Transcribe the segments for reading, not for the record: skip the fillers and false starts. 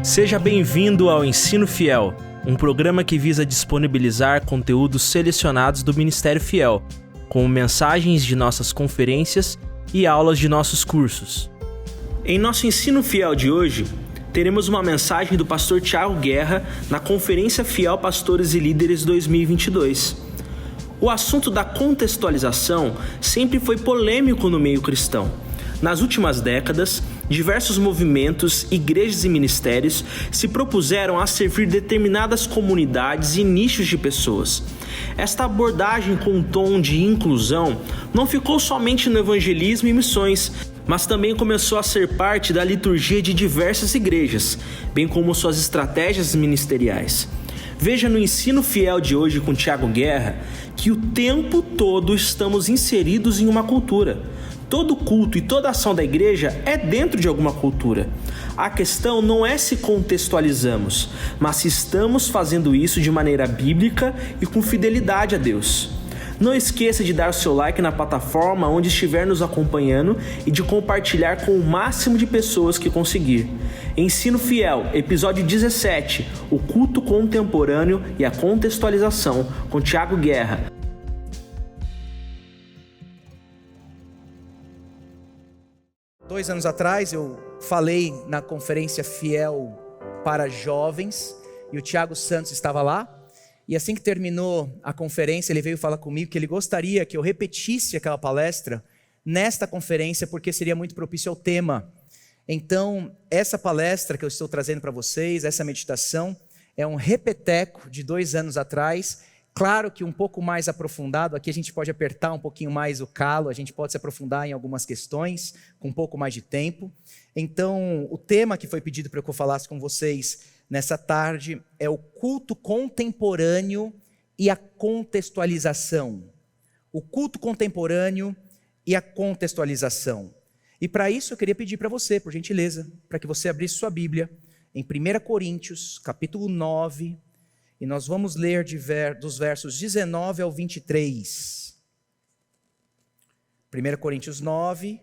Seja bem-vindo ao Ensino Fiel, um programa que visa disponibilizar conteúdos selecionados do Ministério Fiel, como mensagens de nossas conferências e aulas de nossos cursos. Em nosso Ensino Fiel de hoje, teremos uma mensagem do pastor Tiago Guerra na Conferência Fiel Pastores e Líderes 2022. O assunto da contextualização sempre foi polêmico no meio cristão. Nas últimas décadas, diversos movimentos, igrejas e ministérios se propuseram a servir determinadas comunidades e nichos de pessoas. Esta abordagem com um tom de inclusão não ficou somente no evangelismo e missões, mas também começou a ser parte da liturgia de diversas igrejas, bem como suas estratégias ministeriais. Veja no Ensino Fiel de hoje com Tiago Guerra que o tempo todo estamos inseridos em uma cultura. Todo culto e toda ação da igreja é dentro de alguma cultura. A questão não é se contextualizamos, mas se estamos fazendo isso de maneira bíblica e com fidelidade a Deus. Não esqueça de dar o seu like na plataforma onde estiver nos acompanhando e de compartilhar com o máximo de pessoas que conseguir. Ensino Fiel, episódio 17, o culto contemporâneo e a contextualização, com Tiago Guerra. Dois anos atrás eu falei na Conferência Fiel para jovens e o Thiago Santos estava lá. E assim que terminou a conferência, ele veio falar comigo que ele gostaria que eu repetisse aquela palestra nesta conferência, porque seria muito propício ao tema. Então, essa palestra que eu estou trazendo para vocês, essa meditação, é um repeteco de 2 anos atrás. Claro que um pouco mais aprofundado, aqui a gente pode apertar um pouquinho mais o calo, a gente pode se aprofundar em algumas questões, com um pouco mais de tempo. Então, o tema que foi pedido para que eu falasse com vocês nessa tarde é o culto contemporâneo e a contextualização. O culto contemporâneo e a contextualização. E para isso eu queria pedir para você, por gentileza, para que você abrisse sua Bíblia em 1 Coríntios, capítulo 9, e nós vamos ler dos versos 19 ao 23. 1 Coríntios 9,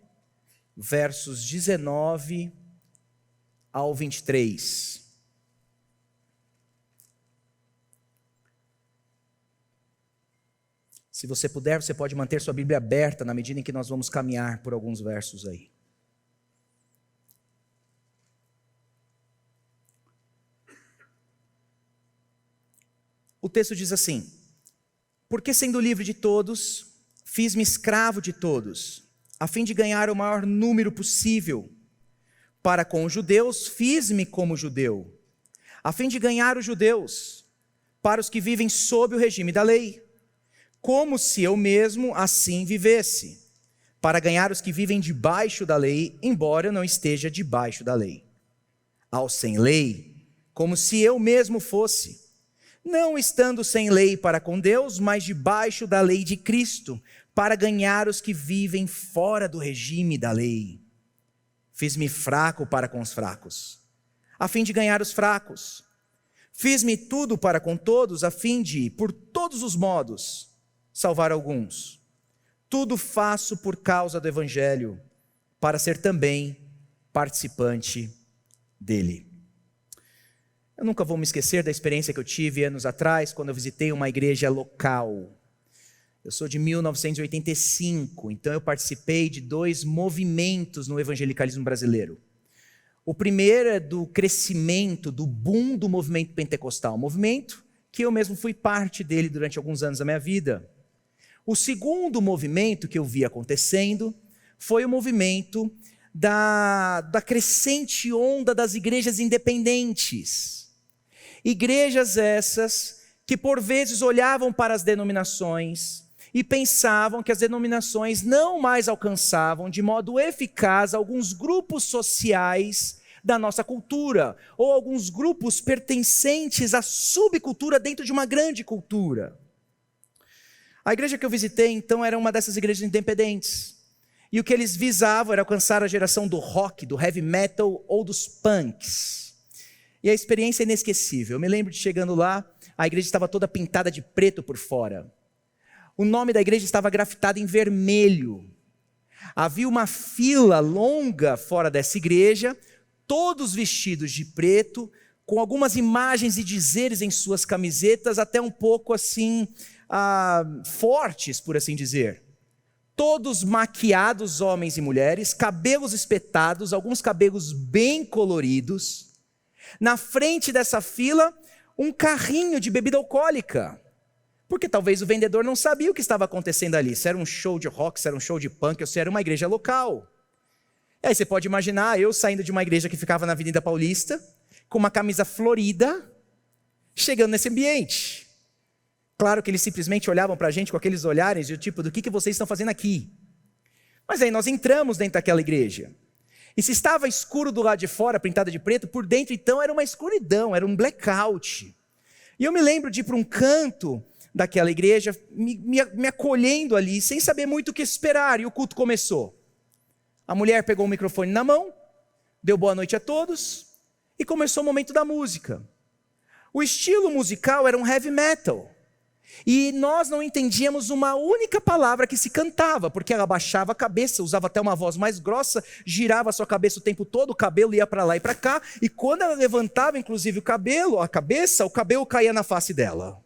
versos 19 ao 23. Se você puder, você pode manter sua Bíblia aberta na medida em que nós vamos caminhar por alguns versos aí. O texto diz assim: porque sendo livre de todos, fiz-me escravo de todos, a fim de ganhar o maior número possível. Para com os judeus, fiz-me como judeu, a fim de ganhar os judeus. Para os que vivem sob o regime da lei, como se eu mesmo assim vivesse, para ganhar os que vivem debaixo da lei, embora eu não esteja debaixo da lei. Ao sem lei, como se eu mesmo fosse, não estando sem lei para com Deus, mas debaixo da lei de Cristo, para ganhar os que vivem fora do regime da lei. Fiz-me fraco para com os fracos, a fim de ganhar os fracos. Fiz-me tudo para com todos, a fim de, por todos os modos, salvar alguns. Tudo faço por causa do Evangelho, para ser também participante dele. Eu nunca vou me esquecer da experiência que eu tive anos atrás, quando eu visitei uma igreja local. Eu sou de 1985, então eu participei de 2 movimentos no evangelicalismo brasileiro. O primeiro é do crescimento, do boom do movimento pentecostal, um movimento que eu mesmo fui parte dele durante alguns anos da minha vida. O segundo movimento que eu vi acontecendo foi o movimento da crescente onda das igrejas independentes. Igrejas essas que por vezes olhavam para as denominações e pensavam que as denominações não mais alcançavam de modo eficaz alguns grupos sociais da nossa cultura, ou alguns grupos pertencentes à subcultura dentro de uma grande cultura. A igreja que eu visitei, então, era uma dessas igrejas independentes. E o que eles visavam era alcançar a geração do rock, do heavy metal ou dos punks. E a experiência é inesquecível. Eu me lembro de chegando lá, a igreja estava toda pintada de preto por fora. O nome da igreja estava grafitado em vermelho. Havia uma fila longa fora dessa igreja, todos vestidos de preto, com algumas imagens e dizeres em suas camisetas, até um pouco assim, fortes, por assim dizer. Todos maquiados, homens e mulheres, cabelos espetados, alguns cabelos bem coloridos. Na frente dessa fila, um carrinho de bebida alcoólica. Porque talvez o vendedor não sabia o que estava acontecendo ali. Se era um show de rock, se era um show de punk, ou se era uma igreja local. E aí você pode imaginar eu saindo de uma igreja que ficava na Avenida Paulista, com uma camisa florida, chegando nesse ambiente. Claro que eles simplesmente olhavam para a gente com aqueles olhares do tipo, do que vocês estão fazendo aqui? Mas aí nós entramos dentro daquela igreja. E se estava escuro do lado de fora, pintado de preto, por dentro então era uma escuridão, era um blackout. E eu me lembro de ir para um canto daquela igreja, me acolhendo ali, sem saber muito o que esperar, e o culto começou. A mulher pegou o microfone na mão, deu boa noite a todos, e começou o momento da música. O estilo musical era um heavy metal, e nós não entendíamos uma única palavra que se cantava, porque ela baixava a cabeça, usava até uma voz mais grossa, girava a sua cabeça o tempo todo, o cabelo ia para lá e para cá, e quando ela levantava inclusive a cabeça, o cabelo caía na face dela.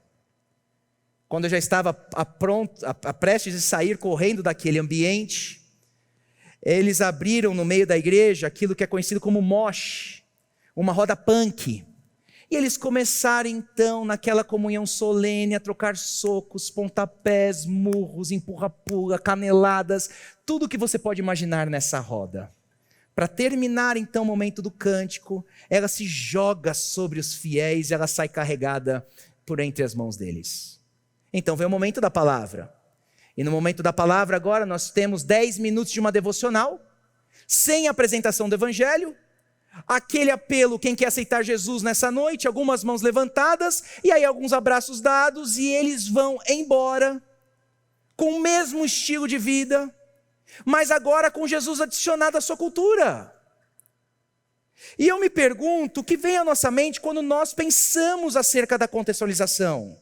Quando eu já estava prestes a sair correndo daquele ambiente, eles abriram no meio da igreja aquilo que é conhecido como mosh, uma roda punk. E eles começaram então, naquela comunhão solene, a trocar socos, pontapés, murros, empurra-pula, caneladas, tudo o que você pode imaginar nessa roda. Para terminar então o momento do cântico, ela se joga sobre os fiéis e ela sai carregada por entre as mãos deles. Então vem o momento da palavra. E no momento da palavra agora nós temos 10 minutos de uma devocional, sem apresentação do evangelho, aquele apelo, quem quer aceitar Jesus nessa noite, algumas mãos levantadas, e aí alguns abraços dados, e eles vão embora, com o mesmo estilo de vida, mas agora com Jesus adicionado à sua cultura. E eu me pergunto, o que vem à nossa mente quando nós pensamos acerca da contextualização?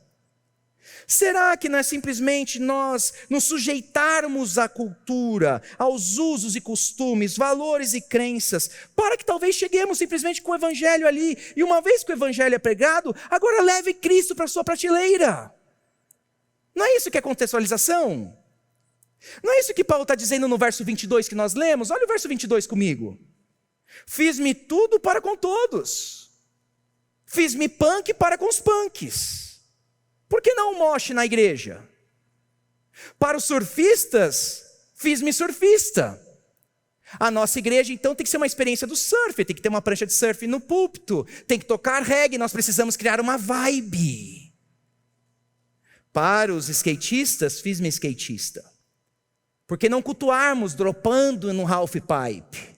Será que não é simplesmente nós nos sujeitarmos à cultura, aos usos e costumes, valores e crenças, para que talvez cheguemos simplesmente com o evangelho ali, e uma vez que o evangelho é pregado, agora leve Cristo para a sua prateleira? Não é isso que é contextualização? Não é isso que Paulo está dizendo no verso 22 que nós lemos? Olha o verso 22 comigo. Fiz-me tudo para com todos. Fiz-me punk para com os punks. Por que não um moche na igreja? Para os surfistas, fiz-me surfista. A nossa igreja então tem que ser uma experiência do surf, tem que ter uma prancha de surf no púlpito, tem que tocar reggae, nós precisamos criar uma vibe. Para os skatistas, fiz-me skatista. Por que não cultuarmos dropando no half pipe?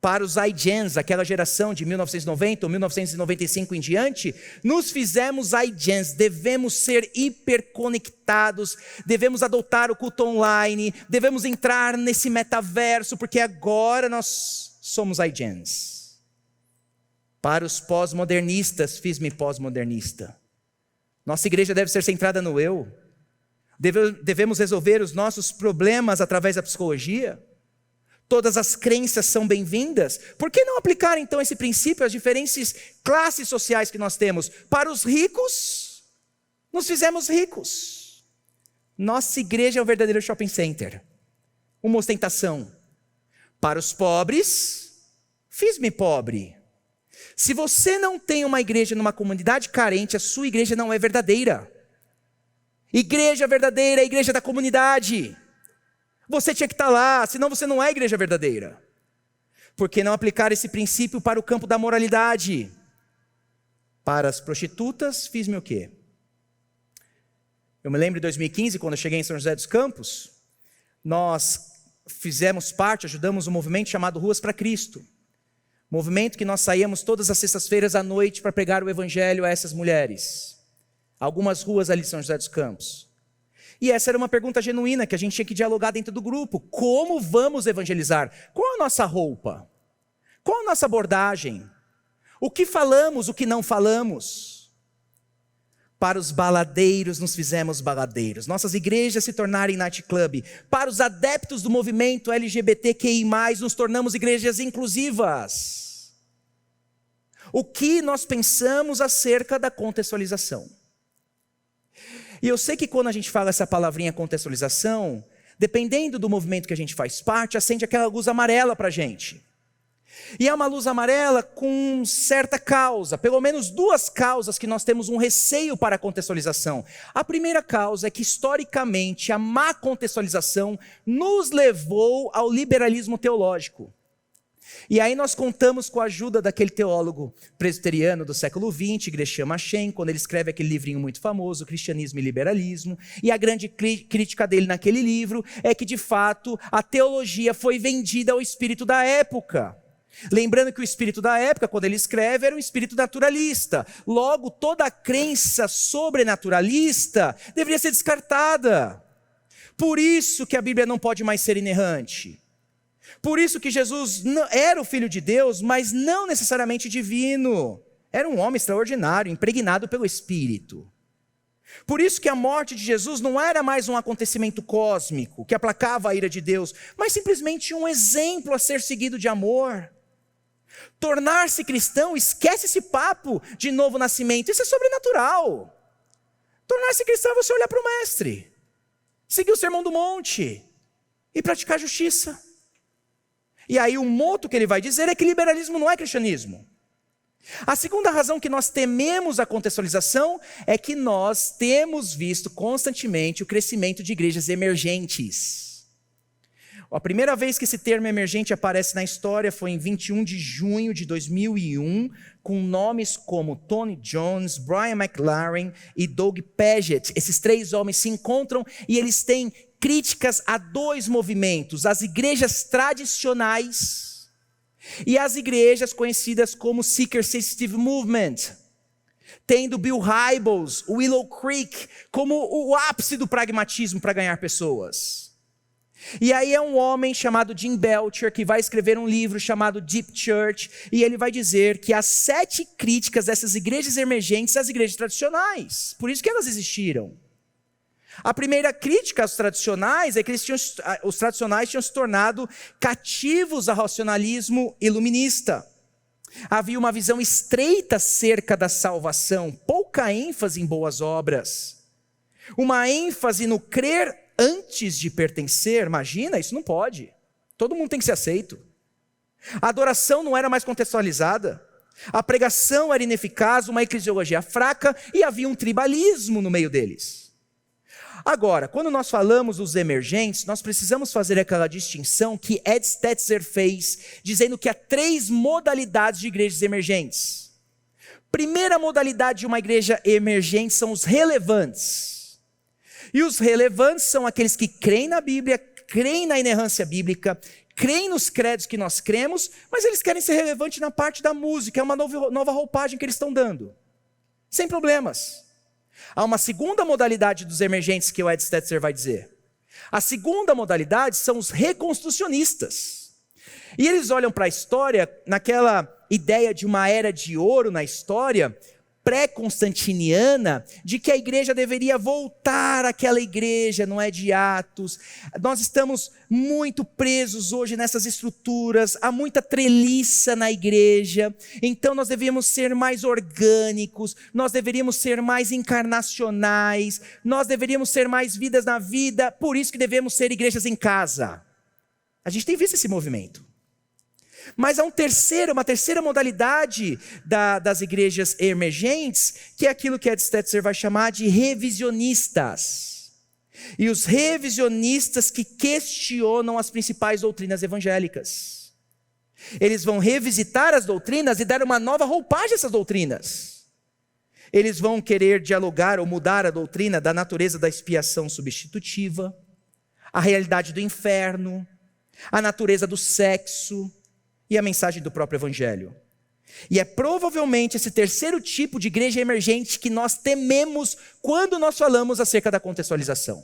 Para os iGens, aquela geração de 1990 ou 1995 em diante, nos fizemos iGens, devemos ser hiperconectados, devemos adotar o culto online, devemos entrar nesse metaverso, porque agora nós somos iGens. Para os pós-modernistas, fiz-me pós-modernista. Nossa igreja deve ser centrada no eu. Devemos resolver os nossos problemas através da psicologia. Todas as crenças são bem-vindas. Por que não aplicar então esse princípio às diferentes classes sociais que nós temos? Para os ricos, nos fizemos ricos. Nossa igreja é o verdadeiro shopping center, uma ostentação. Para os pobres, fiz-me pobre. Se você não tem uma igreja numa comunidade carente, a sua igreja não é verdadeira. Igreja verdadeira é a igreja da comunidade. Você tinha que estar lá, senão você não é igreja verdadeira. Por que não aplicar esse princípio para o campo da moralidade? Para as prostitutas, fiz-me o quê? Eu me lembro de 2015, quando eu cheguei em São José dos Campos, nós fizemos parte, ajudamos um movimento chamado Ruas para Cristo. Movimento que nós saíamos todas as sextas-feiras à noite para pregar o evangelho a essas mulheres. Algumas ruas ali de São José dos Campos. E essa era uma pergunta genuína que a gente tinha que dialogar dentro do grupo. Como vamos evangelizar? Qual a nossa roupa? Qual a nossa abordagem? O que falamos, o que não falamos? Para os baladeiros nos fizemos baladeiros. Nossas igrejas se tornarem nightclub. Para os adeptos do movimento LGBTQI+, nos tornamos igrejas inclusivas. O que nós pensamos acerca da contextualização? E eu sei que quando a gente fala essa palavrinha contextualização, dependendo do movimento que a gente faz parte, acende aquela luz amarela para a gente. E é uma luz amarela com certa causa, pelo menos duas causas que nós temos um receio para a contextualização. A primeira causa é que, historicamente, a má contextualização nos levou ao liberalismo teológico. E aí nós contamos com a ajuda daquele teólogo presbiteriano do século XX, Gresham Machen, quando ele escreve aquele livrinho muito famoso, Cristianismo e Liberalismo, e a grande crítica dele naquele livro é que, de fato, a teologia foi vendida ao espírito da época. Lembrando que o espírito da época, quando ele escreve, era um espírito naturalista. Logo, toda a crença sobrenaturalista deveria ser descartada. Por isso que a Bíblia não pode mais ser inerrante. Por isso que Jesus era o Filho de Deus, mas não necessariamente divino. Era um homem extraordinário, impregnado pelo Espírito. Por isso que a morte de Jesus não era mais um acontecimento cósmico, que aplacava a ira de Deus, mas simplesmente um exemplo a ser seguido de amor. Tornar-se cristão, esquece esse papo de novo nascimento, isso é sobrenatural. Tornar-se cristão é você olhar para o Mestre, seguir o Sermão do Monte e praticar justiça. E aí o moto que ele vai dizer é que liberalismo não é cristianismo. A segunda razão que nós tememos a contextualização é que nós temos visto constantemente o crescimento de igrejas emergentes. A primeira vez que esse termo emergente aparece na história foi em 21 de junho de 2001, com nomes como Tony Jones, Brian McLaren e Doug Pagitt. Esses três homens se encontram e eles têm críticas a dois movimentos: as igrejas tradicionais e as igrejas conhecidas como Seeker Sensitive Movement, tendo Bill Hybels, Willow Creek, como o ápice do pragmatismo para ganhar pessoas. E aí é um homem chamado Jim Belcher que vai escrever um livro chamado Deep Church, e ele vai dizer que há 7 críticas dessas igrejas emergentes às igrejas tradicionais, por isso que elas existiram. A primeira crítica aos tradicionais é que os tradicionais tinham se tornado cativos ao racionalismo iluminista. Havia uma visão estreita acerca da salvação, pouca ênfase em boas obras, uma ênfase no crer antes de pertencer. Imagina, isso não pode. Todo mundo tem que ser aceito. A adoração não era mais contextualizada. A pregação era ineficaz, uma eclesiologia fraca e havia um tribalismo no meio deles. Agora, quando nós falamos dos emergentes, nós precisamos fazer aquela distinção que Ed Stetzer fez, dizendo que há 3 modalidades de igrejas emergentes. Primeira modalidade de uma igreja emergente são os relevantes. E os relevantes são aqueles que creem na Bíblia, creem na inerrância bíblica, creem nos credos que nós cremos, mas eles querem ser relevantes na parte da música, é uma nova roupagem que eles estão dando. Sem problemas. Há uma segunda modalidade dos emergentes que o Ed Stetzer vai dizer. A segunda modalidade são os reconstrucionistas. E eles olham para a história, naquela ideia de uma era de ouro na história pré-constantiniana, de que a igreja deveria voltar àquela igreja, não é, de Atos. Nós estamos muito presos hoje nessas estruturas, há muita treliça na igreja, então nós deveríamos ser mais orgânicos, nós deveríamos ser mais encarnacionais, nós deveríamos ser mais vidas na vida, por isso que devemos ser igrejas em casa. A gente tem visto esse movimento. Mas há uma terceira modalidade das igrejas emergentes, que é aquilo que Ed Stetzer vai chamar de revisionistas. E os revisionistas que questionam as principais doutrinas evangélicas. Eles vão revisitar as doutrinas e dar uma nova roupagem a essas doutrinas. Eles vão querer dialogar ou mudar a doutrina da natureza da expiação substitutiva, a realidade do inferno, a natureza do sexo, e a mensagem do próprio evangelho. E é provavelmente esse terceiro tipo de igreja emergente que nós tememos quando nós falamos acerca da contextualização.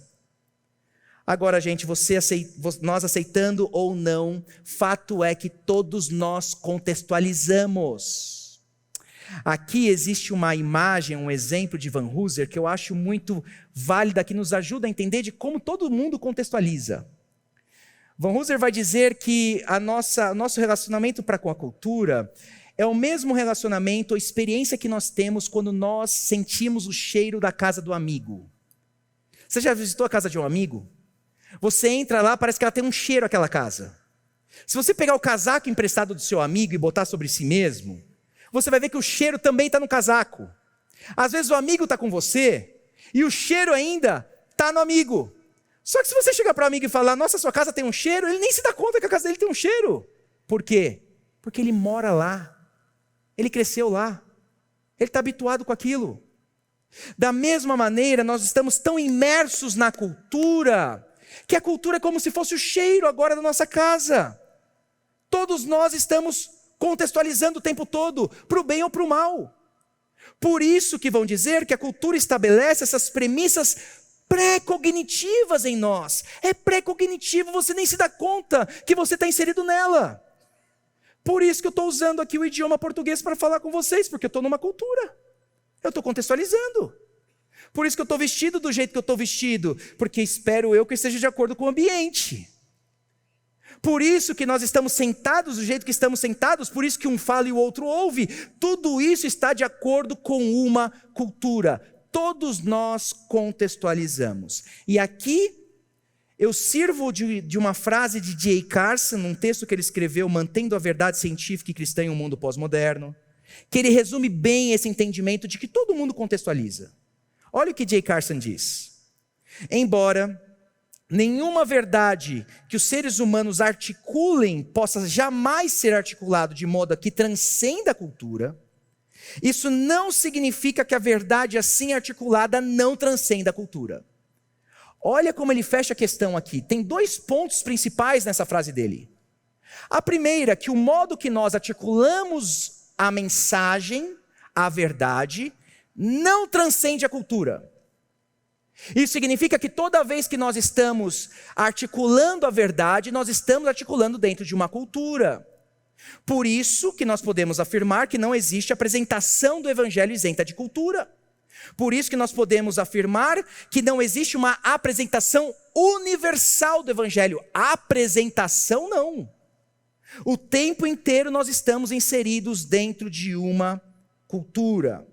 Agora, gente, nós aceitando ou não, fato é que todos nós contextualizamos. Aqui existe uma imagem, um exemplo de Van Hooser que eu acho muito válida, que nos ajuda a entender de como todo mundo contextualiza. Van Hooser vai dizer que o nosso relacionamento com a cultura é o mesmo relacionamento, a experiência que nós temos quando nós sentimos o cheiro da casa do amigo. Você já visitou a casa de um amigo? Você entra lá, parece que ela tem um cheiro, aquela casa. Se você pegar o casaco emprestado do seu amigo e botar sobre si mesmo, você vai ver que o cheiro também está no casaco. Às vezes o amigo está com você e o cheiro ainda está no amigo. Só que se você chegar para o amigo e falar, nossa, sua casa tem um cheiro, ele nem se dá conta que a casa dele tem um cheiro. Por quê? Porque ele mora lá. Ele cresceu lá. Ele está habituado com aquilo. Da mesma maneira, nós estamos tão imersos na cultura, que a cultura é como se fosse o cheiro agora da nossa casa. Todos nós estamos contextualizando o tempo todo, para o bem ou para o mal. Por isso que vão dizer que a cultura estabelece essas premissas pré-cognitivas em nós. É pré-cognitivo, você nem se dá conta que você está inserido nela. Por isso que eu estou usando aqui o idioma português para falar com vocês, porque eu estou numa cultura. Eu estou contextualizando. Por isso que eu estou vestido do jeito que eu estou vestido, porque espero eu que esteja de acordo com o ambiente. Por isso que nós estamos sentados do jeito que estamos sentados, por isso que um fala e o outro ouve. Tudo isso está de acordo com uma cultura. Todos nós contextualizamos. E aqui eu sirvo de uma frase de J. Carson, num texto que ele escreveu, Mantendo a Verdade Científica e Cristã em um Mundo Pós-Moderno, que ele resume bem esse entendimento de que todo mundo contextualiza. Olha o que J. Carson diz. Embora nenhuma verdade que os seres humanos articulem possa jamais ser articulado de modo que transcenda a cultura, isso não significa que a verdade assim articulada não transcenda a cultura. Olha como ele fecha a questão aqui. Tem 2 pontos principais nessa frase dele. A primeira, que o modo que nós articulamos a mensagem, a verdade, não transcende a cultura. Isso significa que toda vez que nós estamos articulando a verdade, nós estamos articulando dentro de uma cultura. Por isso que nós podemos afirmar que não existe apresentação do evangelho isenta de cultura. Por isso que nós podemos afirmar que não existe uma apresentação universal do evangelho. Apresentação não. O tempo inteiro nós estamos inseridos dentro de uma cultura.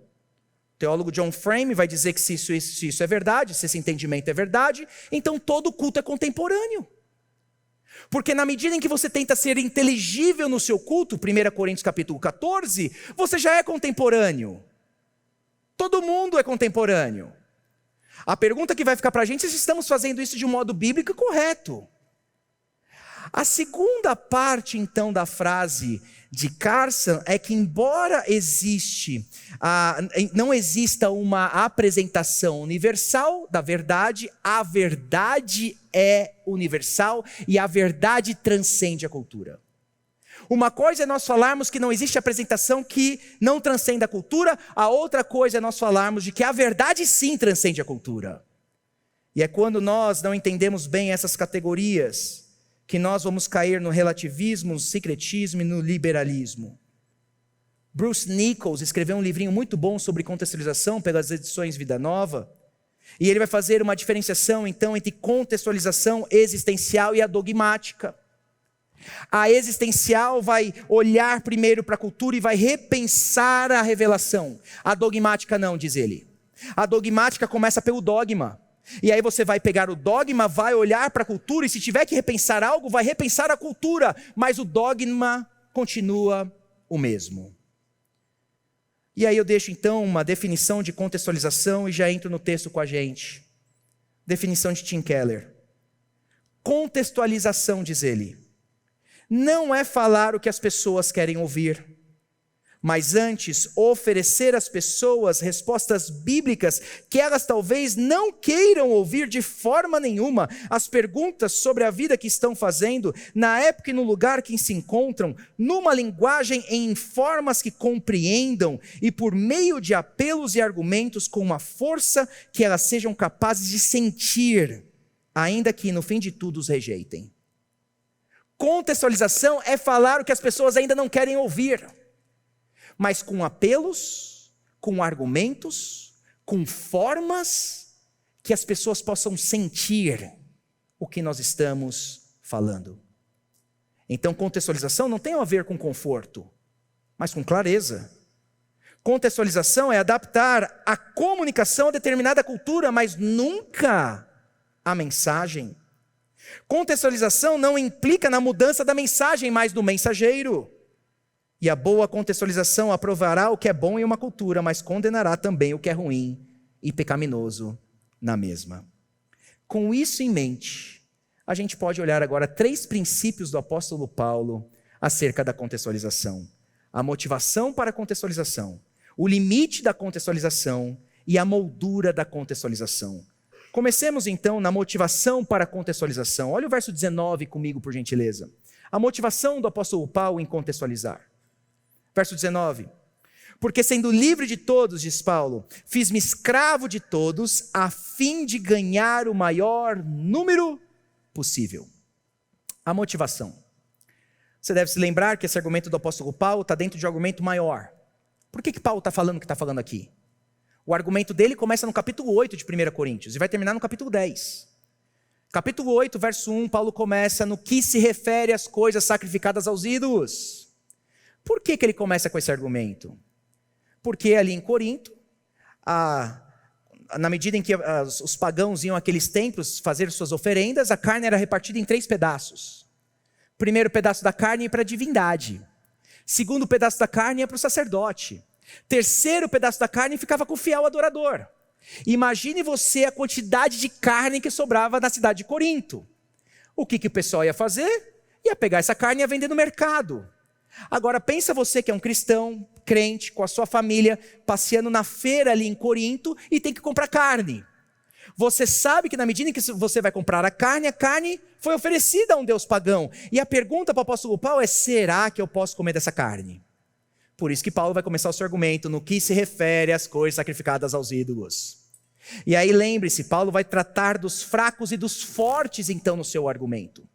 O teólogo John Frame vai dizer que se isso é verdade, se esse entendimento é verdade, então todo culto é contemporâneo. Porque na medida em que você tenta ser inteligível no seu culto, 1 Coríntios capítulo 14, você já é contemporâneo. Todo mundo é contemporâneo. A pergunta que vai ficar para a gente é se estamos fazendo isso de um modo bíblico correto. A segunda parte, então, da frase de Carson é que, embora não exista uma apresentação universal da verdade, a verdade é universal e a verdade transcende a cultura. Uma coisa é nós falarmos que não existe apresentação que não transcenda a cultura, a outra coisa é nós falarmos de que a verdade sim transcende a cultura. E é quando nós não entendemos bem essas categorias que nós vamos cair no relativismo, no secretismo e no liberalismo. Bruce Nichols escreveu um livrinho muito bom sobre contextualização pelas edições Vida Nova, e ele vai fazer uma diferenciação então entre contextualização existencial e a dogmática. A existencial vai olhar primeiro para a cultura e vai repensar a revelação. A dogmática não, diz ele. A dogmática começa pelo dogma. E aí você vai pegar o dogma, vai olhar para a cultura e se tiver que repensar algo, vai repensar a cultura. Mas o dogma continua o mesmo. E aí eu deixo então uma definição de contextualização e já entro no texto com a gente. Definição de Tim Keller. Contextualização, diz ele, não é falar o que as pessoas querem ouvir, mas antes oferecer às pessoas respostas bíblicas que elas talvez não queiram ouvir de forma nenhuma. As perguntas sobre a vida que estão fazendo, na época e no lugar que se encontram, numa linguagem em formas que compreendam e por meio de apelos e argumentos com uma força que elas sejam capazes de sentir, ainda que no fim de tudo os rejeitem. Contextualização é falar o que as pessoas ainda não querem ouvir. mas com apelos, com argumentos, com formas que as pessoas possam sentir o que nós estamos falando. Então, contextualização não tem a ver com conforto, mas com clareza. Contextualização é adaptar a comunicação a determinada cultura, mas nunca a mensagem. Contextualização não implica na mudança da mensagem, mas do mensageiro. E a boa contextualização aprovará o que é bom em uma cultura, mas condenará também o que é ruim e pecaminoso na mesma. Com isso em mente, a gente pode olhar agora 3 princípios do apóstolo Paulo acerca da contextualização. A motivação para a contextualização, o limite da contextualização e a moldura da contextualização. Comecemos então na motivação para a contextualização. Olha o verso 19 comigo, por gentileza. A motivação do apóstolo Paulo em contextualizar. Verso 19. Porque sendo livre de todos, diz Paulo, fiz-me escravo de todos, a fim de ganhar o maior número possível. A motivação. Você deve se lembrar que esse argumento do apóstolo Paulo está dentro de um argumento maior. Por que Paulo está falando o que está falando aqui? O argumento dele começa no capítulo 8 de 1 Coríntios e vai terminar no capítulo 10. Capítulo 8, verso 1, Paulo começa no que se refere às coisas sacrificadas aos ídolos. Por que ele começa com esse argumento? Porque ali em Corinto, na medida em que os pagãos iam àqueles templos fazer suas oferendas, a carne era repartida em 3 pedaços. Primeiro pedaço da carne ia para a divindade. Segundo pedaço da carne ia para o sacerdote. Terceiro pedaço da carne ficava com o fiel adorador. Imagine você a quantidade de carne que sobrava na cidade de Corinto. O que o pessoal ia fazer? Ia pegar essa carne e ia vender no mercado. Agora pensa você que é um cristão, crente, com a sua família, passeando na feira ali em Corinto e tem que comprar carne. Você sabe que na medida em que você vai comprar a carne foi oferecida a um Deus pagão. E a pergunta para o apóstolo Paulo é, será que eu posso comer dessa carne? Por isso que Paulo vai começar o seu argumento no que se refere às coisas sacrificadas aos ídolos. E aí lembre-se, Paulo vai tratar dos fracos e dos fortes então no seu argumento.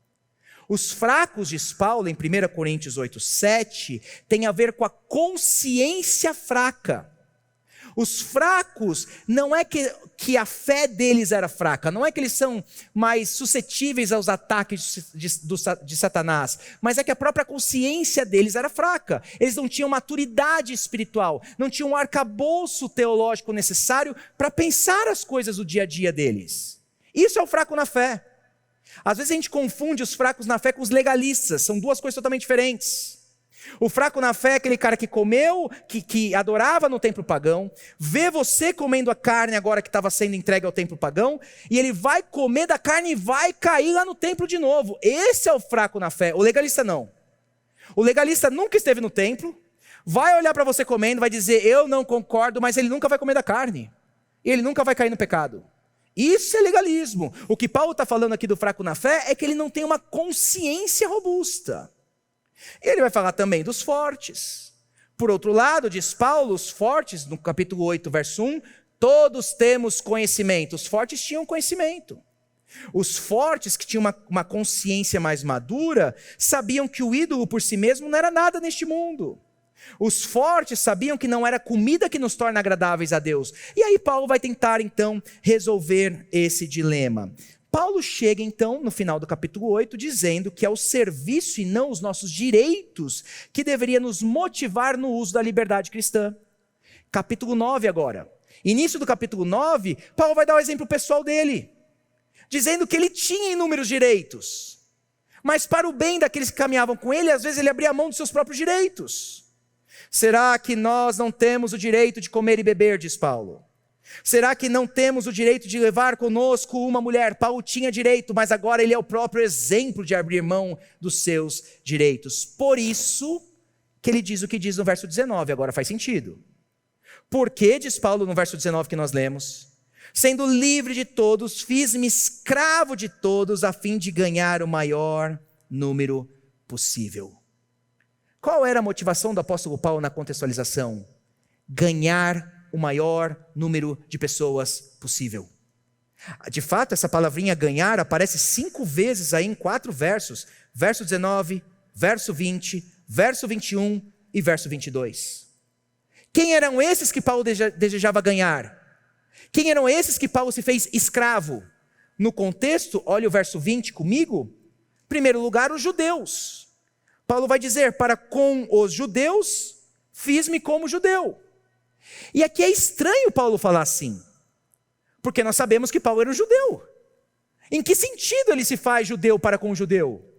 Os fracos, diz Paulo em 1 Coríntios 8:7, tem a ver com a consciência fraca. Os fracos não é que a fé deles era fraca, não é que eles são mais suscetíveis aos ataques de Satanás, mas é que a própria consciência deles era fraca. Eles não tinham maturidade espiritual, não tinham um arcabouço teológico necessário para pensar as coisas do dia a dia deles. Isso é o fraco na fé. Às vezes a gente confunde os fracos na fé com os legalistas, são 2 coisas totalmente diferentes. O fraco na fé é aquele cara que comeu, que adorava no templo pagão, vê você comendo a carne agora que estava sendo entregue ao templo pagão, e ele vai comer da carne e vai cair lá no templo de novo. Esse é o fraco na fé. O legalista não. O legalista nunca esteve no templo, vai olhar para você comendo, vai dizer, eu não concordo, mas ele nunca vai comer da carne. E ele nunca vai cair no pecado. Isso é legalismo. O que Paulo está falando aqui do fraco na fé é que ele não tem uma consciência robusta. E ele vai falar também dos fortes. Por outro lado, diz Paulo, os fortes, no capítulo 8, verso 1, todos temos conhecimento. Os fortes tinham conhecimento. Os fortes, que tinham uma consciência mais madura, sabiam que o ídolo por si mesmo não era nada neste mundo. Os fortes sabiam que não era comida que nos torna agradáveis a Deus. E aí Paulo vai tentar então resolver esse dilema. Paulo chega então no final do capítulo 8 dizendo que é o serviço e não os nossos direitos que deveria nos motivar no uso da liberdade cristã. Capítulo 9 agora. Início do capítulo 9, Paulo vai dar o exemplo pessoal dele, dizendo que ele tinha inúmeros direitos, mas para o bem daqueles que caminhavam com ele, às vezes ele abria mão dos seus próprios direitos. Será que nós não temos o direito de comer e beber, diz Paulo? Será que não temos o direito de levar conosco uma mulher? Paulo tinha direito, mas agora ele é o próprio exemplo de abrir mão dos seus direitos. Por isso que ele diz o que diz no verso 19, agora faz sentido. Porque, diz Paulo no verso 19 que nós lemos, sendo livre de todos, fiz-me escravo de todos, a fim de ganhar o maior número possível. Qual era a motivação do apóstolo Paulo na contextualização? Ganhar o maior número de pessoas possível. De fato, essa palavrinha ganhar aparece 5 vezes aí em 4 versos. Verso 19, verso 20, verso 21 e verso 22. Quem eram esses que Paulo desejava ganhar? Quem eram esses que Paulo se fez escravo? No contexto, olha o verso 20 comigo. Em primeiro lugar, os judeus. Paulo vai dizer, para com os judeus, fiz-me como judeu. E aqui é estranho Paulo falar assim, porque nós sabemos que Paulo era um judeu. Em que sentido ele se faz judeu para com o judeu?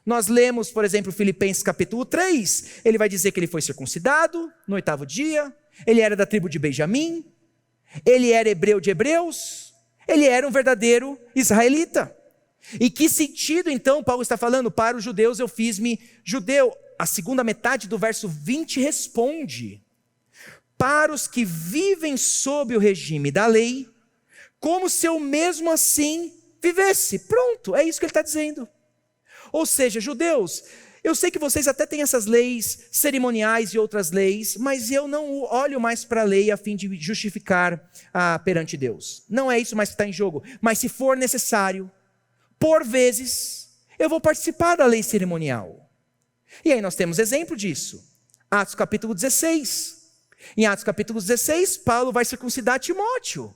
Nós lemos, por exemplo, Filipenses capítulo 3, ele vai dizer que ele foi circuncidado no 8º dia, ele era da tribo de Benjamim, ele era hebreu de hebreus, ele era um verdadeiro israelita. Em que sentido então Paulo está falando? Para os judeus eu fiz-me judeu. A segunda metade do verso 20 responde: para os que vivem sob o regime da lei, como se eu mesmo assim vivesse. Pronto, é isso que ele está dizendo. Ou seja, judeus, eu sei que vocês até têm essas leis cerimoniais e outras leis, mas eu não olho mais para a lei a fim de justificar perante Deus. Não é isso mais que está em jogo. Mas se for necessário, por vezes, eu vou participar da lei cerimonial. E aí nós temos exemplo disso. Atos capítulo 16. Em Atos capítulo 16, Paulo vai circuncidar Timóteo.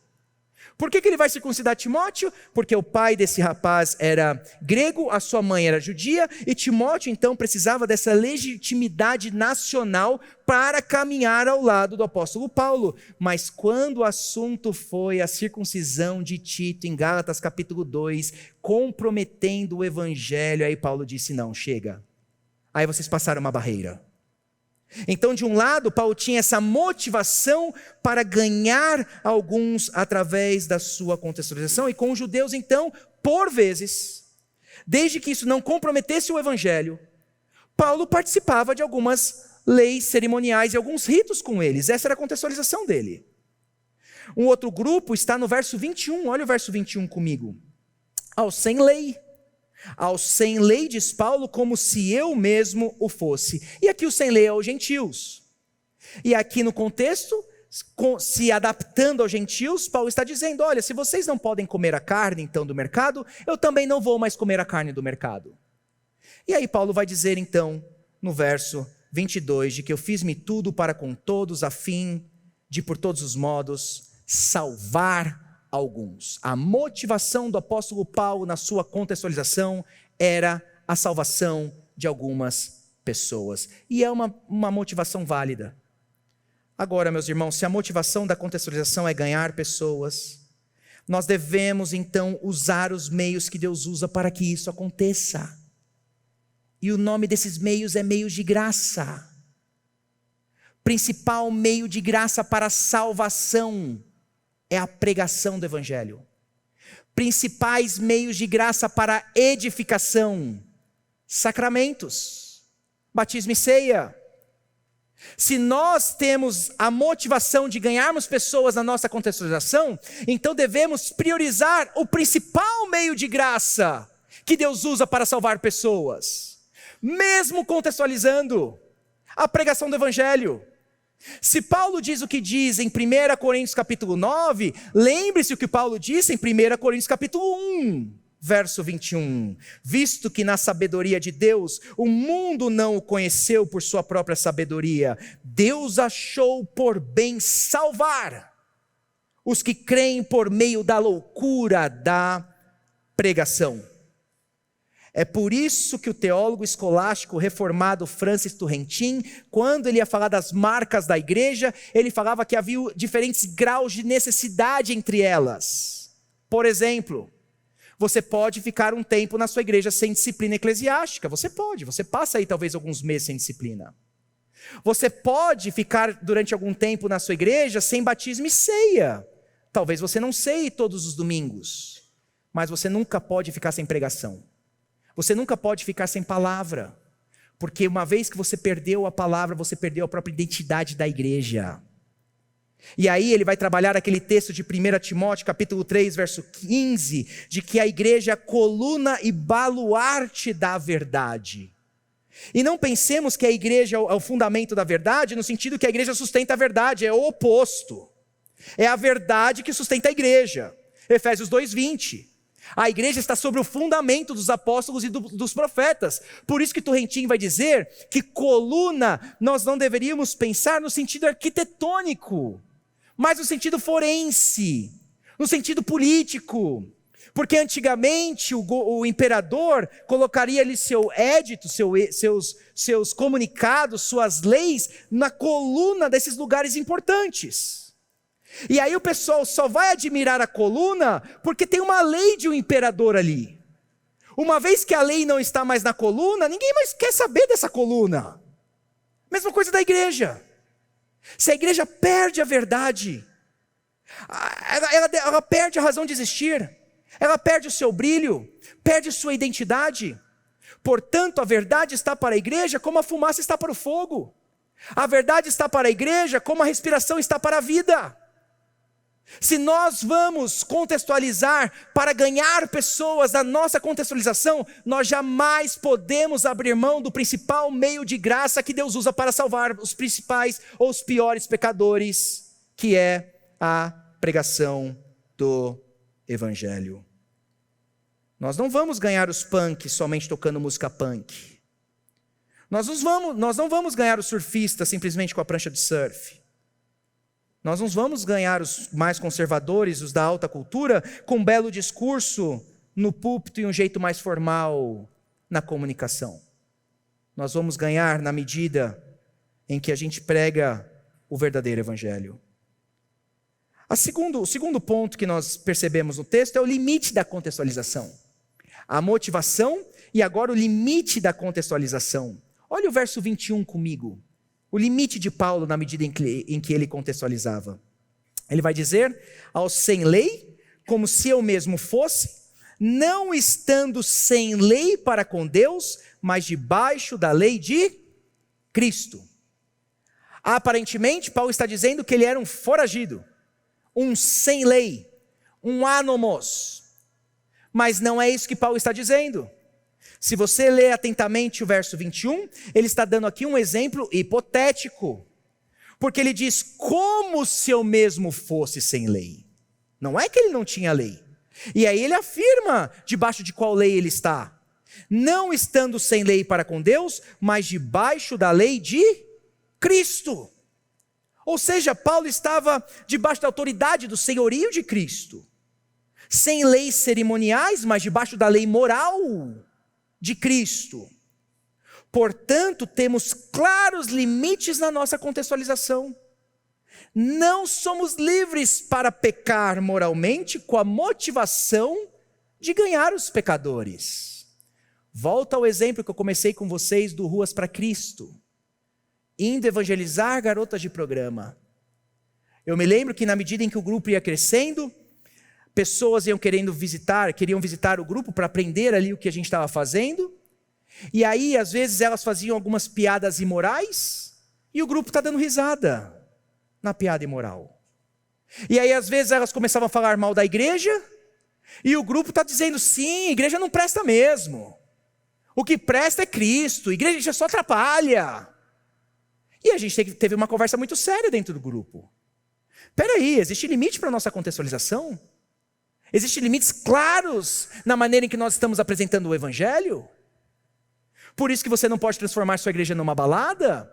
Por que ele vai circuncidar Timóteo? Porque o pai desse rapaz era grego, a sua mãe era judia, e Timóteo então precisava dessa legitimidade nacional para caminhar ao lado do apóstolo Paulo. Mas quando o assunto foi a circuncisão de Tito, em Gálatas capítulo 2, comprometendo o evangelho, aí Paulo disse: não, chega. Aí vocês passaram uma barreira. Então, de um lado, Paulo tinha essa motivação para ganhar alguns através da sua contextualização, e com os judeus, então, por vezes, desde que isso não comprometesse o evangelho, Paulo participava de algumas leis cerimoniais e alguns ritos com eles. Essa era a contextualização dele. Um outro grupo está no verso 21, olha o verso 21 comigo. Aos sem lei. Aos sem lei, diz Paulo, como se eu mesmo o fosse. E aqui o sem lei é os gentios. E aqui no contexto, se adaptando aos gentios, Paulo está dizendo: olha, se vocês não podem comer a carne então do mercado, eu também não vou mais comer a carne do mercado. E aí Paulo vai dizer então, no verso 22, de que eu fiz-me tudo para com todos, a fim de por todos os modos salvar alguns. A motivação do apóstolo Paulo na sua contextualização era a salvação de algumas pessoas. E é uma motivação válida. Agora, meus irmãos, se a motivação da contextualização é ganhar pessoas, nós devemos então usar os meios que Deus usa para que isso aconteça. E o nome desses meios é meios de graça. Principal meio de graça para a salvação é a pregação do evangelho. Principais meios de graça para a edificação: sacramentos, batismo e ceia. Se nós temos a motivação de ganharmos pessoas na nossa contextualização, então devemos priorizar o principal meio de graça que Deus usa para salvar pessoas, mesmo contextualizando a pregação do evangelho. Se Paulo diz o que diz em 1 Coríntios capítulo 9, lembre-se o que Paulo disse em 1 Coríntios capítulo 1, verso 21. Visto que na sabedoria de Deus, o mundo não o conheceu por sua própria sabedoria, Deus achou por bem salvar os que creem por meio da loucura da pregação. É por isso que o teólogo escolástico reformado Francis Turretin, quando ele ia falar das marcas da igreja, ele falava que havia diferentes graus de necessidade entre elas. Por exemplo, você pode ficar um tempo na sua igreja sem disciplina eclesiástica. Você passa aí talvez alguns meses sem disciplina. Você pode ficar durante algum tempo na sua igreja sem batismo e ceia. Talvez você não ceie todos os domingos, mas você nunca pode ficar sem pregação. Você nunca pode ficar sem palavra, porque uma vez que você perdeu a palavra, você perdeu a própria identidade da igreja. E aí ele vai trabalhar aquele texto de 1 Timóteo, capítulo 3, verso 15, de que a igreja é a coluna e baluarte da verdade. E não pensemos que a igreja é o fundamento da verdade, no sentido que a igreja sustenta a verdade, é o oposto. É a verdade que sustenta a igreja. Efésios 2:20. A igreja está sobre o fundamento dos apóstolos e dos profetas. Por isso que Turrentin vai dizer que coluna nós não deveríamos pensar no sentido arquitetônico, mas no sentido forense, no sentido político. Porque antigamente o imperador colocaria ali seu édito, seus comunicados, suas leis na coluna desses lugares importantes. E aí o pessoal só vai admirar a coluna porque tem uma lei de um imperador ali. Uma vez que a lei não está mais na coluna, ninguém mais quer saber dessa coluna. Mesma coisa da igreja. Se a igreja perde a verdade, ela perde a razão de existir, ela perde o seu brilho, perde sua identidade. Portanto, a verdade está para a igreja como a fumaça está para o fogo. A verdade está para a igreja como a respiração está para a vida. Se nós vamos contextualizar para ganhar pessoas da nossa contextualização, nós jamais podemos abrir mão do principal meio de graça que Deus usa para salvar os principais ou os piores pecadores, que é a pregação do Evangelho. Nós não vamos ganhar os punks somente tocando música punk. Nós não vamos ganhar os surfistas simplesmente com a prancha de surf. Nós não vamos ganhar os mais conservadores, os da alta cultura, com um belo discurso no púlpito e um jeito mais formal na comunicação. Nós vamos ganhar na medida em que a gente prega o verdadeiro evangelho. O segundo ponto que nós percebemos no texto é o limite da contextualização. A motivação e agora o limite da contextualização. Olha o verso 21 comigo. O limite de Paulo na medida em que ele contextualizava. Ele vai dizer, aos sem lei, como se eu mesmo fosse, não estando sem lei para com Deus, mas debaixo da lei de Cristo. Aparentemente, Paulo está dizendo que ele era um foragido, um sem lei, um anomos. Mas não é isso que Paulo está dizendo. Se você ler atentamente o verso 21, ele está dando aqui um exemplo hipotético. Porque ele diz, como se eu mesmo fosse sem lei. Não é que ele não tinha lei. E aí ele afirma debaixo de qual lei ele está. Não estando sem lei para com Deus, mas debaixo da lei de Cristo. Ou seja, Paulo estava debaixo da autoridade do senhorio de Cristo. Sem leis cerimoniais, mas debaixo da lei moral de Cristo. Portanto, temos claros limites na nossa contextualização. Não somos livres para pecar moralmente com a motivação de ganhar os pecadores. Volta ao exemplo que eu comecei com vocês do Ruas para Cristo. Indo evangelizar garotas de programa. Eu me lembro que na medida em que o grupo ia crescendo, pessoas queriam visitar o grupo para aprender ali o que a gente estava fazendo. E aí, às vezes, elas faziam algumas piadas imorais e o grupo está dando risada na piada imoral. E aí, às vezes, elas começavam a falar mal da igreja e o grupo está dizendo, sim, a igreja não presta mesmo. O que presta é Cristo, a igreja só atrapalha. E a gente teve uma conversa muito séria dentro do grupo. Espera aí, existe limite para a nossa contextualização? Existem limites claros na maneira em que nós estamos apresentando o evangelho? Por isso que você não pode transformar sua igreja numa balada?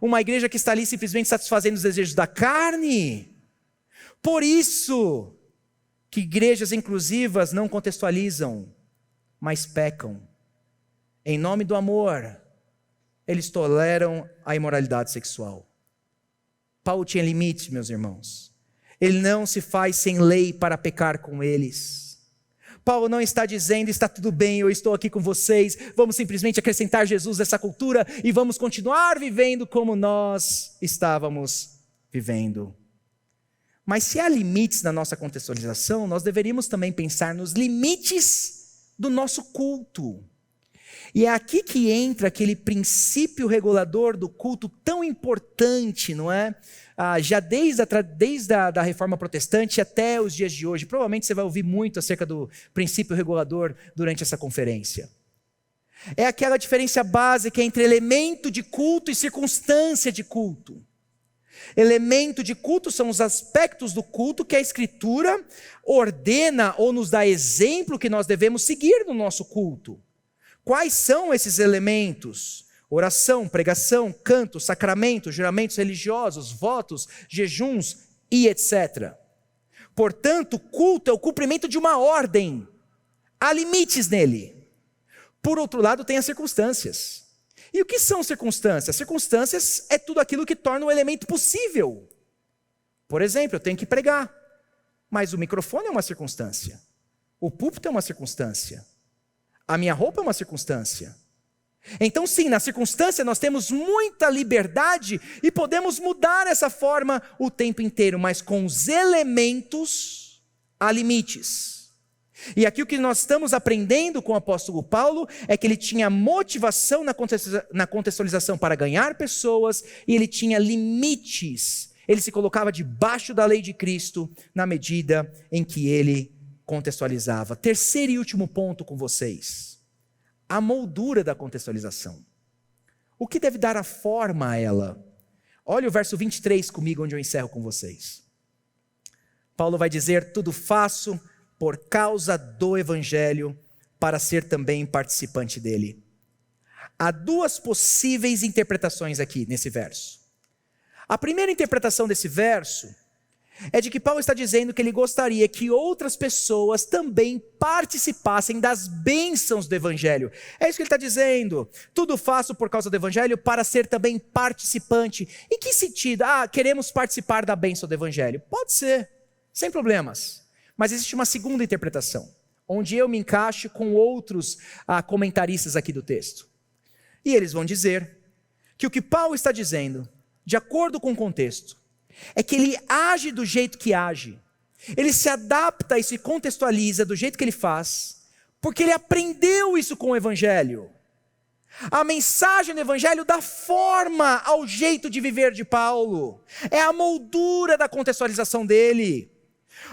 Uma igreja que está ali simplesmente satisfazendo os desejos da carne? Por isso que igrejas inclusivas não contextualizam, mas pecam. Em nome do amor, eles toleram a imoralidade sexual. Paulo tinha limites, meus irmãos. Ele não se faz sem lei para pecar com eles. Paulo não está dizendo, está tudo bem, eu estou aqui com vocês, vamos simplesmente acrescentar Jesus nessa cultura e vamos continuar vivendo como nós estávamos vivendo. Mas se há limites na nossa contextualização, nós deveríamos também pensar nos limites do nosso culto. E é aqui que entra aquele princípio regulador do culto tão importante, não é? Já desde a Reforma Protestante até os dias de hoje. Provavelmente você vai ouvir muito acerca do princípio regulador durante essa conferência. É aquela diferença básica entre elemento de culto e circunstância de culto. Elemento de culto são os aspectos do culto que a Escritura ordena ou nos dá exemplo que nós devemos seguir no nosso culto. Quais são esses elementos? Oração, pregação, canto, sacramento, juramentos religiosos, votos, jejuns e etc. Portanto, o culto é o cumprimento de uma ordem. Há limites nele. Por outro lado, tem as circunstâncias. E o que são circunstâncias? Circunstâncias é tudo aquilo que torna o elemento possível. Por exemplo, eu tenho que pregar, mas o microfone é uma circunstância. O púlpito é uma circunstância. A minha roupa é uma circunstância. Então sim, na circunstância nós temos muita liberdade e podemos mudar essa forma o tempo inteiro, mas com os elementos há limites. E aqui o que nós estamos aprendendo com o apóstolo Paulo é que ele tinha motivação na contextualização para ganhar pessoas e ele tinha limites. Ele se colocava debaixo da lei de Cristo na medida em que ele contextualizava. Terceiro e último ponto com vocês. A moldura da contextualização. O que deve dar a forma a ela? Olha o verso 23 comigo, onde eu encerro com vocês. Paulo vai dizer: tudo faço por causa do Evangelho, para ser também participante dele. Há duas possíveis interpretações aqui nesse verso. A primeira interpretação desse verso é de que Paulo está dizendo que ele gostaria que outras pessoas também participassem das bênçãos do Evangelho. É isso que ele está dizendo. Tudo faço por causa do Evangelho para ser também participante. Em que sentido? Queremos participar da bênção do Evangelho. Pode ser, sem problemas. Mas existe uma segunda interpretação, onde eu me encaixo com outros comentaristas aqui do texto. E eles vão dizer que o que Paulo está dizendo, de acordo com o contexto, é que ele age do jeito que age. Ele se adapta e se contextualiza do jeito que ele faz, porque ele aprendeu isso com o Evangelho. A mensagem do Evangelho dá forma ao jeito de viver de Paulo. É a moldura da contextualização dele.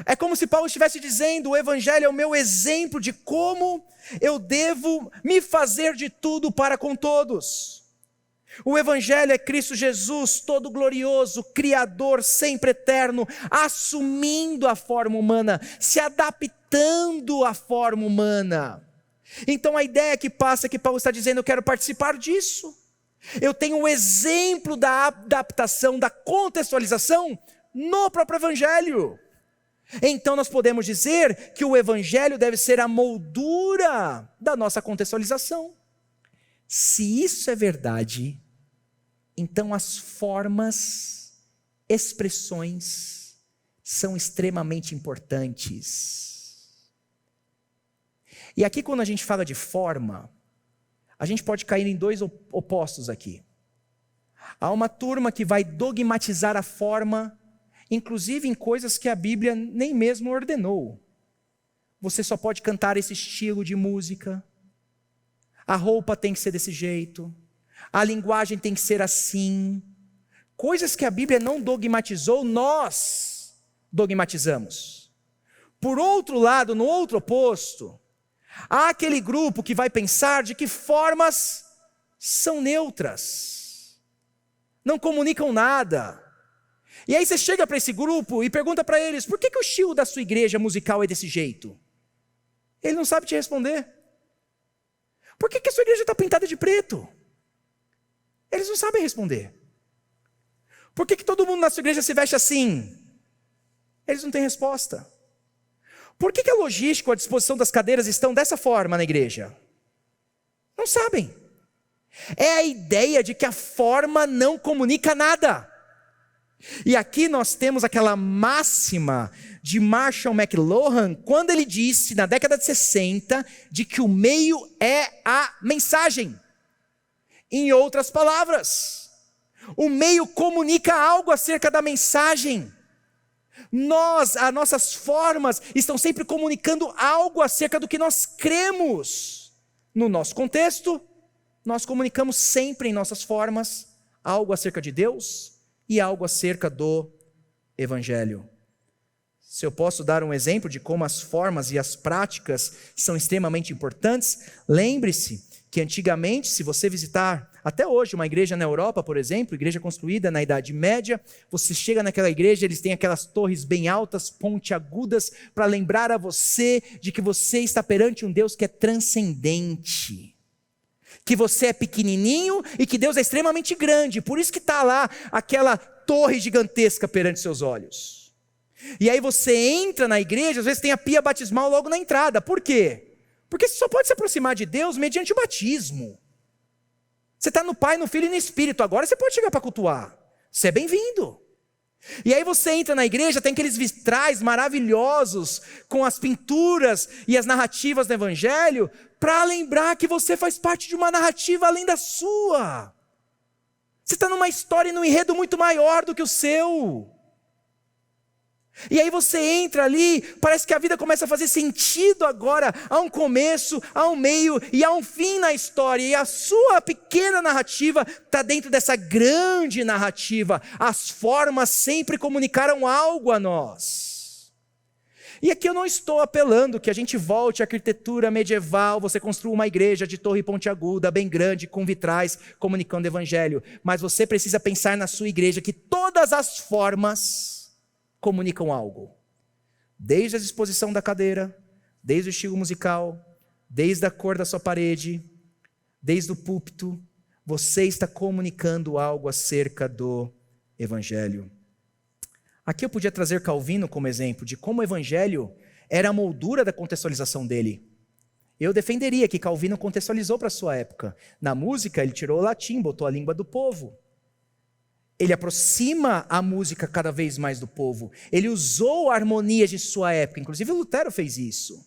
É como se Paulo estivesse dizendo: o Evangelho é o meu exemplo de como eu devo me fazer de tudo para com todos. O Evangelho é Cristo Jesus, todo glorioso, Criador, sempre eterno, assumindo a forma humana, se adaptando à forma humana. Então a ideia que passa é que Paulo está dizendo: eu quero participar disso. Eu tenho um exemplo da adaptação, da contextualização no próprio Evangelho. Então nós podemos dizer que o Evangelho deve ser a moldura da nossa contextualização. Se isso é verdade, então as formas, expressões são extremamente importantes. E aqui, quando a gente fala de forma, a gente pode cair em dois opostos aqui. Há uma turma que vai dogmatizar a forma, inclusive em coisas que a Bíblia nem mesmo ordenou. Você só pode cantar esse estilo de música, a roupa tem que ser desse jeito, a linguagem tem que ser assim. Coisas que a Bíblia não dogmatizou, nós dogmatizamos. Por outro lado, no outro oposto, há aquele grupo que vai pensar de que formas são neutras, não comunicam nada. E aí você chega para esse grupo e pergunta para eles: por que o estilo da sua igreja musical é desse jeito? Ele não sabe te responder. Por que a sua igreja está pintada de preto? Eles não sabem responder. Por que todo mundo na sua igreja se veste assim? Eles não têm resposta. Por que a logística ou a disposição das cadeiras estão dessa forma na igreja? Não sabem. É a ideia de que a forma não comunica nada. E aqui nós temos aquela máxima de Marshall McLuhan, quando ele disse, na década de 60, de que o meio é a mensagem. Em outras palavras, o meio comunica algo acerca da mensagem. As nossas formas estão sempre comunicando algo acerca do que nós cremos. No nosso contexto, nós comunicamos sempre em nossas formas algo acerca de Deus e algo acerca do Evangelho. Se eu posso dar um exemplo de como as formas e as práticas são extremamente importantes, lembre-se que antigamente, se você visitar Até hoje, uma igreja na Europa, por exemplo, igreja construída na Idade Média, você chega naquela igreja, eles têm aquelas torres bem altas, pontiagudas, para lembrar a você de que você está perante um Deus que é transcendente. Que você é pequenininho e que Deus é extremamente grande. Por isso que está lá aquela torre gigantesca perante seus olhos. E aí você entra na igreja, às vezes tem a pia batismal logo na entrada. Por quê? Porque você só pode se aproximar de Deus mediante o batismo. Você está no Pai, no Filho e no Espírito. Agora você pode chegar para cultuar. Você é bem-vindo. E aí você entra na igreja, tem aqueles vitrais maravilhosos com as pinturas e as narrativas do Evangelho para lembrar que você faz parte de uma narrativa além da sua. Você está numa história e num enredo muito maior do que o seu. E aí você entra ali, parece que a vida começa a fazer sentido agora. Há um começo, há um meio e há um fim na história. E a sua pequena narrativa está dentro dessa grande narrativa. As formas sempre comunicaram algo a nós. E aqui eu não estou apelando que a gente volte à arquitetura medieval, você construa uma igreja de torre pontiaguda, bem grande, com vitrais, comunicando o evangelho. Mas você precisa pensar na sua igreja que todas as formas comunicam algo. Desde a disposição da cadeira, desde o estilo musical, desde a cor da sua parede, desde o púlpito, você está comunicando algo acerca do evangelho. Aqui eu podia trazer Calvino como exemplo de como o evangelho era a moldura da contextualização dele. Eu defenderia que Calvino contextualizou para a sua época. Na música ele tirou o latim, botou a língua do povo. Ele aproxima a música cada vez mais do povo. Ele usou harmonias de sua época. Inclusive Lutero fez isso.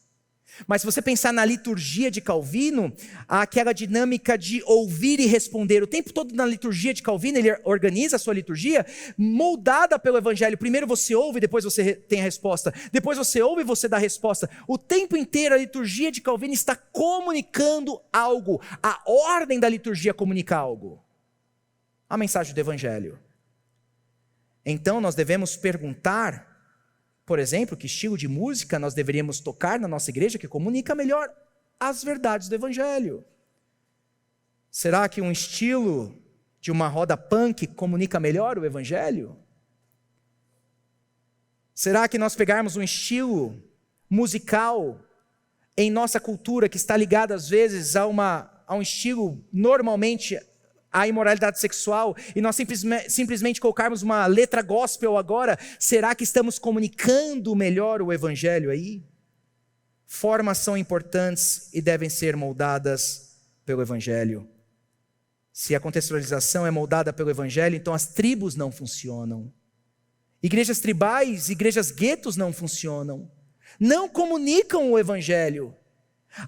Mas se você pensar na liturgia de Calvino, há aquela dinâmica de ouvir e responder. O tempo todo na liturgia de Calvino, ele organiza a sua liturgia moldada pelo evangelho. Primeiro você ouve, depois você tem a resposta. Depois você ouve e você dá a resposta. O tempo inteiro a liturgia de Calvino está comunicando algo. A ordem da liturgia comunica algo. A mensagem do evangelho. Então nós devemos perguntar, por exemplo, que estilo de música nós deveríamos tocar na nossa igreja que comunica melhor as verdades do evangelho. Será que um estilo de uma roda punk comunica melhor o evangelho? Será que nós pegarmos um estilo musical em nossa cultura que está ligado às vezes a um estilo normalmente a imoralidade sexual, e nós simplesmente colocarmos uma letra gospel agora, será que estamos comunicando melhor o evangelho aí? Formas são importantes e devem ser moldadas pelo evangelho. Se a contextualização é moldada pelo evangelho, então as tribos não funcionam. Igrejas tribais, igrejas guetos não funcionam. Não comunicam o evangelho.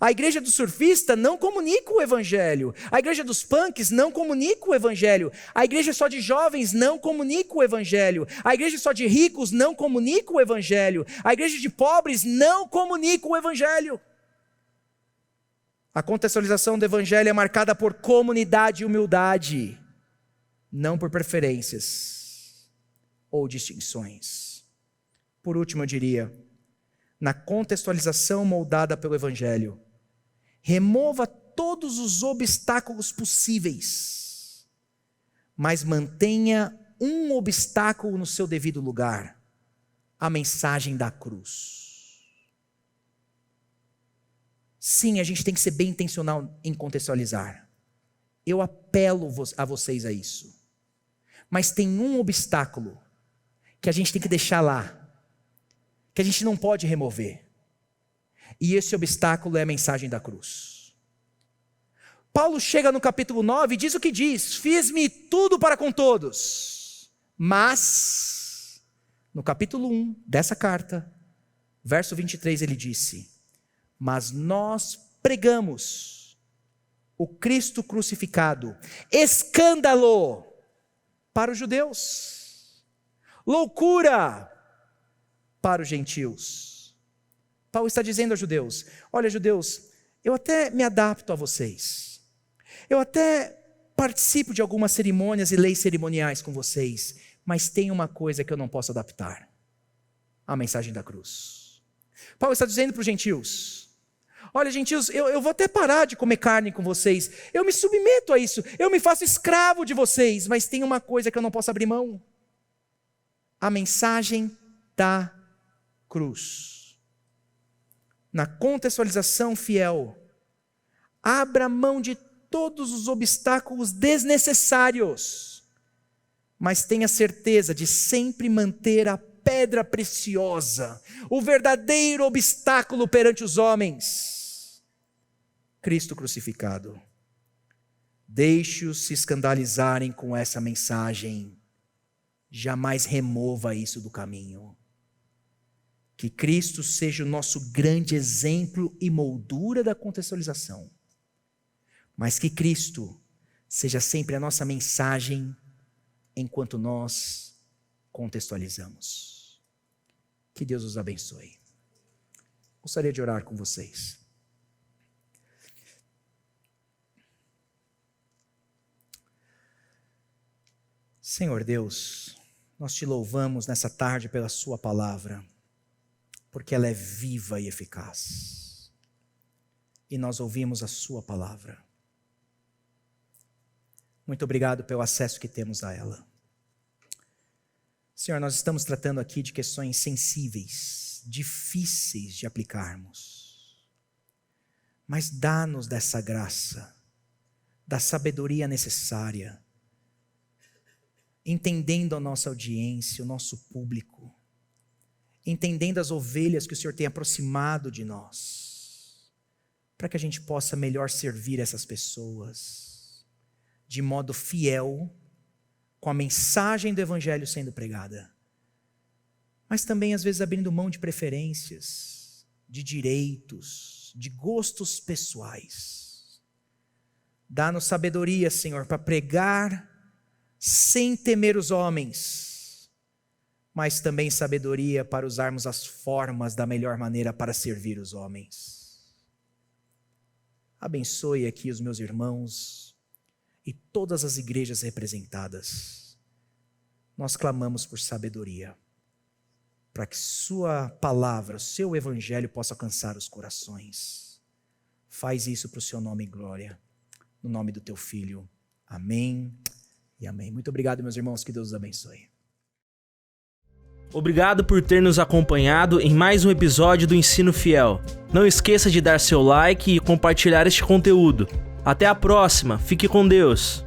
A igreja do surfista não comunica o evangelho. A igreja dos punks não comunica o evangelho. A igreja só de jovens não comunica o evangelho. A igreja só de ricos não comunica o evangelho. A igreja de pobres não comunica o evangelho. A contextualização do evangelho é marcada por comunidade e humildade, não por preferências ou distinções. Por último, eu diria, na contextualização moldada pelo evangelho, remova todos os obstáculos possíveis, mas mantenha um obstáculo no seu devido lugar: a mensagem da cruz. Sim, a gente tem que ser bem intencional em contextualizar. Eu apelo a vocês a isso. Mas tem um obstáculo que a gente tem que deixar lá, que a gente não pode remover. E esse obstáculo é a mensagem da cruz. Paulo chega no capítulo 9 e diz o que diz: fiz-me tudo para com todos. Mas, no capítulo 1 dessa carta, verso 23, ele disse: mas nós pregamos o Cristo crucificado, escândalo para os judeus, loucura para os gentios. Paulo está dizendo aos judeus: olha, judeus, eu até me adapto a vocês, eu até participo de algumas cerimônias e leis cerimoniais com vocês, mas tem uma coisa que eu não posso adaptar: a mensagem da cruz. Paulo está dizendo para os gentios: Olha, gentios, eu vou até parar de comer carne com vocês. Eu me submeto a isso. Eu me faço escravo de vocês. Mas tem uma coisa que eu não posso abrir mão. A mensagem da cruz. Na contextualização fiel, abra mão de todos os obstáculos desnecessários. Mas tenha certeza de sempre manter a pedra preciosa, o verdadeiro obstáculo perante os homens, Cristo crucificado. Deixe-os se escandalizarem com essa mensagem, jamais remova isso do caminho. Que Cristo seja o nosso grande exemplo e moldura da contextualização, mas que Cristo seja sempre a nossa mensagem enquanto nós contextualizamos. Que Deus os abençoe. Gostaria de orar com vocês. Senhor Deus, nós te louvamos nessa tarde pela sua palavra, porque ela é viva e eficaz. E nós ouvimos a sua palavra. Muito obrigado pelo acesso que temos a ela. Senhor, nós estamos tratando aqui de questões sensíveis, difíceis de aplicarmos. Mas dá-nos dessa graça, da sabedoria necessária, entendendo a nossa audiência, o nosso público, entendendo as ovelhas que o Senhor tem aproximado de nós, para que a gente possa melhor servir essas pessoas, de modo fiel, com a mensagem do Evangelho sendo pregada, mas também às vezes abrindo mão de preferências, de direitos, de gostos pessoais. Dá-nos sabedoria, Senhor, para pregar sem temer os homens, mas também sabedoria para usarmos as formas da melhor maneira para servir os homens. Abençoe aqui os meus irmãos e todas as igrejas representadas. Nós clamamos por sabedoria, para que sua palavra, seu evangelho possa alcançar os corações. Faz isso para o seu nome e glória, no nome do teu Filho. Amém e amém. Muito obrigado, meus irmãos, que Deus os abençoe. Obrigado por ter nos acompanhado em mais um episódio do Ensino Fiel. Não esqueça de dar seu like e compartilhar este conteúdo. Até a próxima, fique com Deus.